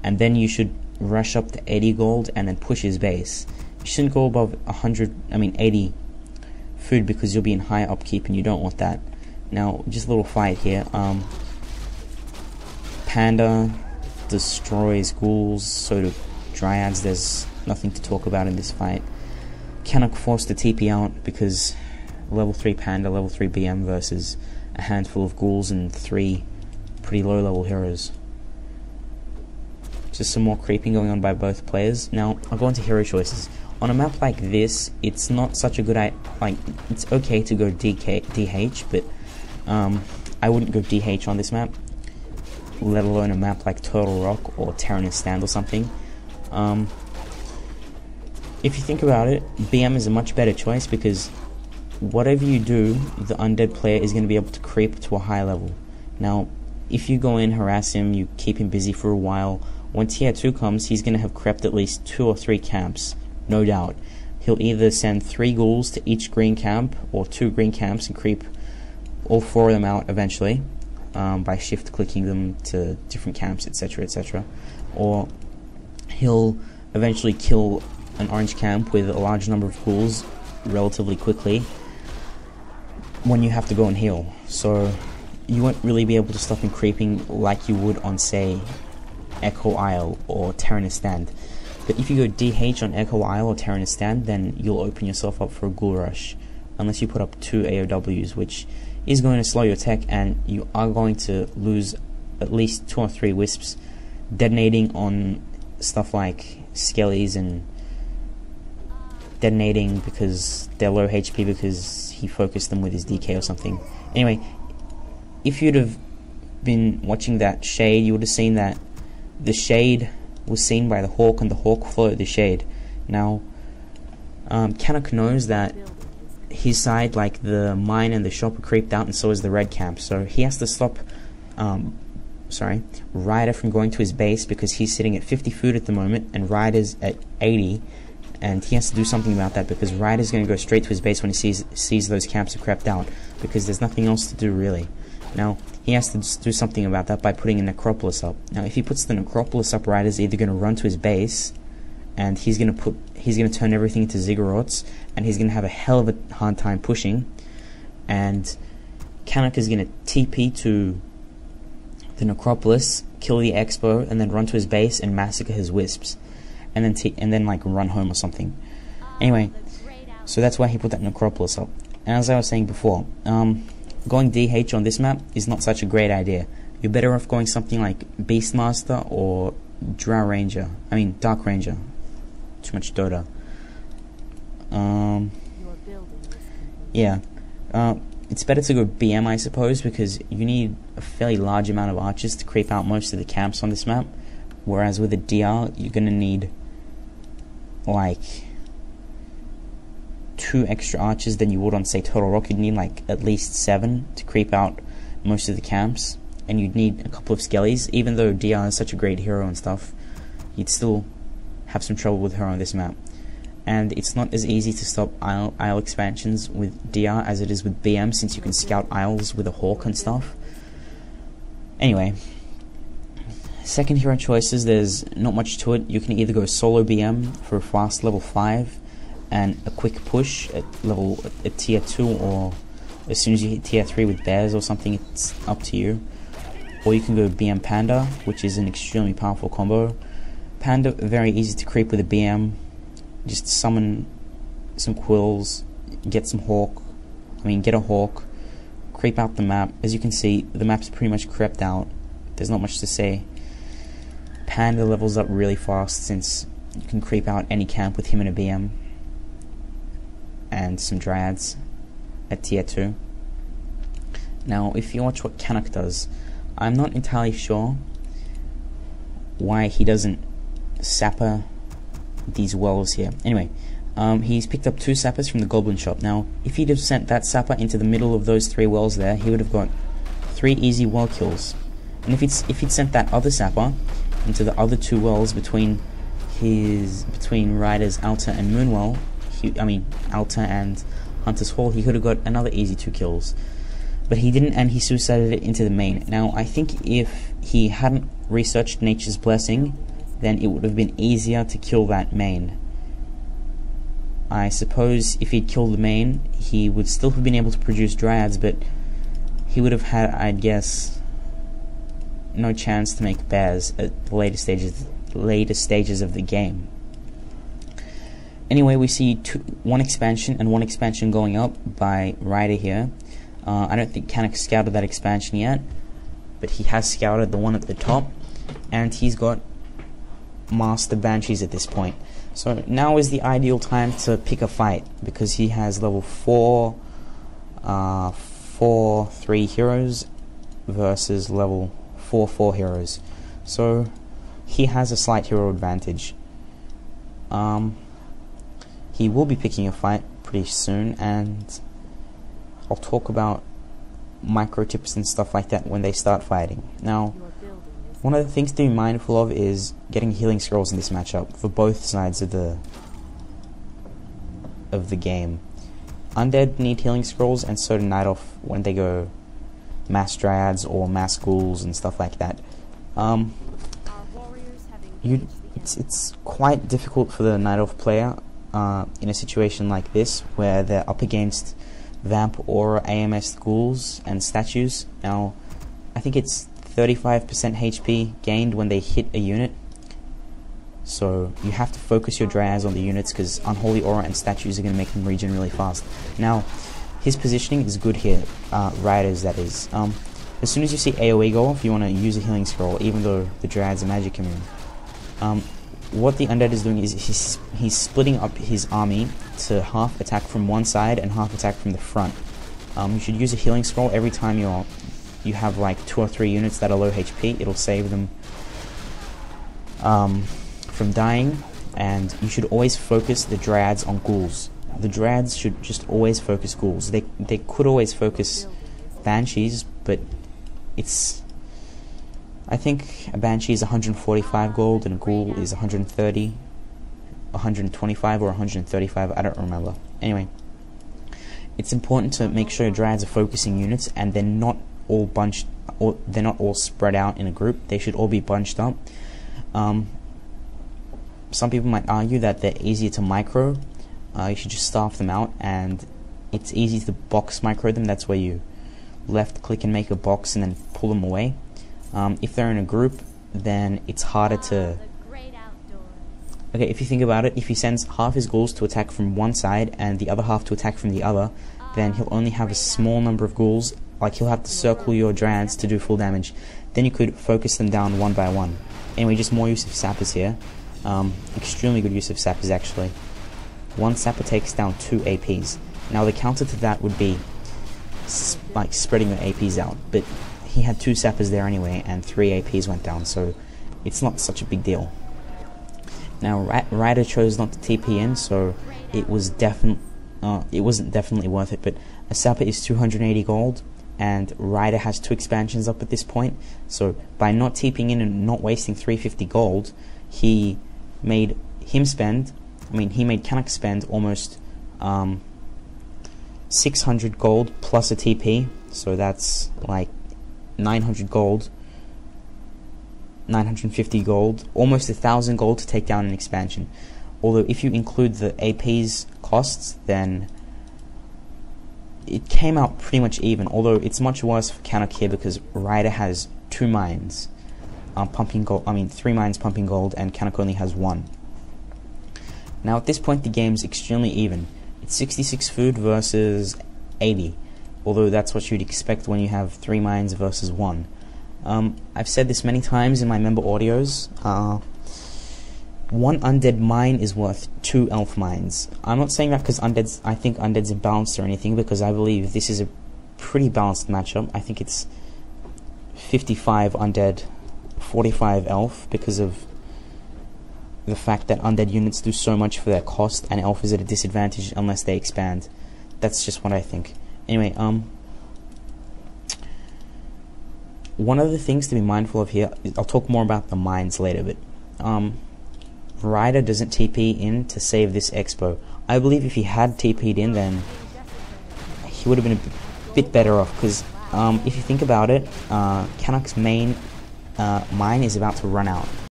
and then you should rush up to 80 gold and then push his base. You shouldn't go above 80 food, because you'll be in high upkeep and you don't want that. Now, just a little fight here. Panda destroys ghouls, so do dryads. There's nothing to talk about in this fight. Canuck forced to TP out because level 3 Panda, level 3 BM versus a handful of ghouls and 3 pretty low level heroes. Just some more creeping going on by both players. Now, I'll go into hero choices. On a map like this, it's not such a good it's okay to go DH, but I wouldn't go DH on this map, let alone a map like Turtle Rock or Terran Stand or something. If you think about it, BM is a much better choice, because whatever you do, the undead player is going to be able to creep to a high level. Now, if you go in, harass him, you keep him busy for a while, when tier 2 comes, he's going to have crept at least 2 or 3 camps, no doubt. He'll either send 3 ghouls to each green camp, or 2 green camps, and creep all 4 of them out eventually, by shift clicking them to different camps, etc, etc. Or he'll eventually kill an orange camp with a large number of ghouls relatively quickly when you have to go and heal. So you won't really be able to stop him creeping like you would on, say, Echo Isle or Terran Stand. But if you go DH on Echo Isle or Terran Stand, then you'll open yourself up for a ghoul rush, unless you put up 2 AOWs, which is going to slow your tech, and you are going to lose at least 2 or 3 wisps detonating on stuff like skellies, and detonating because they're low HP because he focused them with his DK or something. Anyway, if you'd have been watching that shade, you would have seen that the shade was seen by the hawk, and the hawk followed the shade. Now, Canuck knows that his side, like the mine and the shop, are creeped out, and so is the red camp. So he has to stop Ryder from going to his base, because he's sitting at 50 food at the moment, and Ryder's at 80, and he has to do something about that, because Ryder's going to go straight to his base when he sees those camps are crept out, because there's nothing else to do really. Now, he has to do something about that by putting a necropolis up. Now, if he puts the necropolis up, Ryder's either going to run to his base, and he's going to turn everything into ziggurats, and he's going to have a hell of a hard time pushing, and Canuck is going to TP to the necropolis, kill the expo, and then run to his base and massacre his wisps, and then like run home or something. Anyway, so that's why he put that necropolis up. And as I was saying before, going DH on this map is not such a great idea. You're better off going something like Beastmaster or Dark Ranger. Too much Dota. It's better to go BM, I suppose, because you need a fairly large amount of archers to creep out most of the camps on this map, whereas with a DR, you're gonna need like 2 extra archers than you would on, say, Turtle Rock. You'd need like at least 7 to creep out most of the camps, and you'd need a couple of skellies. Even though DR is such a great hero and stuff, you'd still have some trouble with her on this map. And it's not as easy to stop isle expansions with DR as it is with BM, since you can scout isles with a hawk and stuff. Anyway, second hero choices, there's not much to it. You can either go solo BM for a fast level 5 and a quick push at tier 2, or as soon as you hit tier 3 with bears or something, it's up to you. Or you can go BM Panda, which is an extremely powerful combo. Panda, very easy to creep with a BM. Just summon some quills, get a hawk, creep out the map. As you can see, the map's pretty much crept out. There's not much to say. Panda levels up really fast, since you can creep out any camp with him and a BM. And some dryads at tier 2. Now, if you watch what Canuck does, I'm not entirely sure why he doesn't sapper these wells here. Anyway, he's picked up 2 sappers from the goblin shop. Now, if he'd have sent that sapper into the middle of those 3 wells there, he would have got 3 easy well kills. And if he'd sent that other sapper into the other 2 wells between Ryder's Alta and Moonwell, Alta and Hunter's Hall, he could have got another easy 2 kills. But he didn't, and he suicided it into the main. Now, I think if he hadn't researched Nature's Blessing, then it would have been easier to kill that main. I suppose if he'd killed the main, he would still have been able to produce dryads, but he would have had, I'd guess, no chance to make bears at the later stages of the game. Anyway, we see one expansion and one expansion going up by Ryder here. I don't think Canuck scouted that expansion yet, but he has scouted the one at the top, and he's got Master Banshees at this point. So now is the ideal time to pick a fight, because he has level 4, 3 heroes versus level 4 heroes. So he has a slight hero advantage. He will be picking a fight pretty soon, and I'll talk about micro tips and stuff like that when they start fighting. Now, one of the things to be mindful of is getting healing scrolls in this matchup for both sides of the game. Undead need healing scrolls, and so do Night Elf when they go mass dryads or mass ghouls and stuff like that. It's quite difficult for the Night Elf player in a situation like this, where they're up against Vamp Aura AMS ghouls and statues. Now, I think it's 35% HP gained when they hit a unit, so you have to focus your dryads on the units, because Unholy Aura and statues are going to make them regen really fast. Now, his positioning is good here, Riders that is. As soon as you see AoE go off, you want to use a healing scroll, even though the dryads are magic immune. What the Undead is doing is he's splitting up his army to half attack from one side and half attack from the front. You should use a healing scroll every time you have like 2 or 3 units that are low HP. It'll save them from dying, and you should always focus the dryads on ghouls. The dryads should just always focus ghouls. They could always focus banshees, but I think a banshee is 145 gold and a ghoul is 130, 125 or 135, I don't remember. Anyway, it's important to make sure your dryads are focusing units, and they're not all bunched, or they're not all spread out in a group. They should all be bunched up. Some people might argue that they're easier to micro. You should just staff them out, and it's easy to box micro them. That's where you left click and make a box and then pull them away. If they're in a group, then it's harder to... Okay, if you think about it, if he sends half his ghouls to attack from one side and the other half to attack from the other, then he'll only have a small number of ghouls. Like, he'll have to circle your dryads to do full damage. Then you could focus them down one by one. Anyway, just more use of sappers here. Extremely good use of sappers, actually. One sapper takes down 2 APs. Now, the counter to that would be like spreading the APs out, but he had 2 sappers there anyway, and 3 APs went down, so it's not such a big deal. Now, Ryder chose not to TP in, so it wasn't definitely worth it, but a sapper is 280 gold, and Ryder has 2 expansions up at this point, so by not TPing in and not wasting 350 gold, he made Canuck spend almost 600 gold plus a TP, so that's like 900 gold, 950 gold, almost 1,000 gold to take down an expansion. Although if you include the AP's costs, then it came out pretty much even, although it's much worse for Canuck here because Ryder has 2 mines pumping gold, 3 mines pumping gold, and Canuck only has 1. Now at this point the game's extremely even. It's 66 food versus 80, although that's what you'd expect when you have 3 mines versus 1. I've said this many times in my member audios. 1 undead mine is worth 2 elf mines. I'm not saying that because I think undead's imbalanced or anything, because I believe this is a pretty balanced matchup. I think it's 55 undead, 45 elf, because of the fact that undead units do so much for their cost, and elf is at a disadvantage unless they expand. That's just what I think. Anyway, one of the things to be mindful of here, I'll talk more about the mines later, but Ryder doesn't TP in to save this expo. I believe if he had TP'd in, then he would have been a bit better off, because if you think about it, Canuck's main mine is about to run out.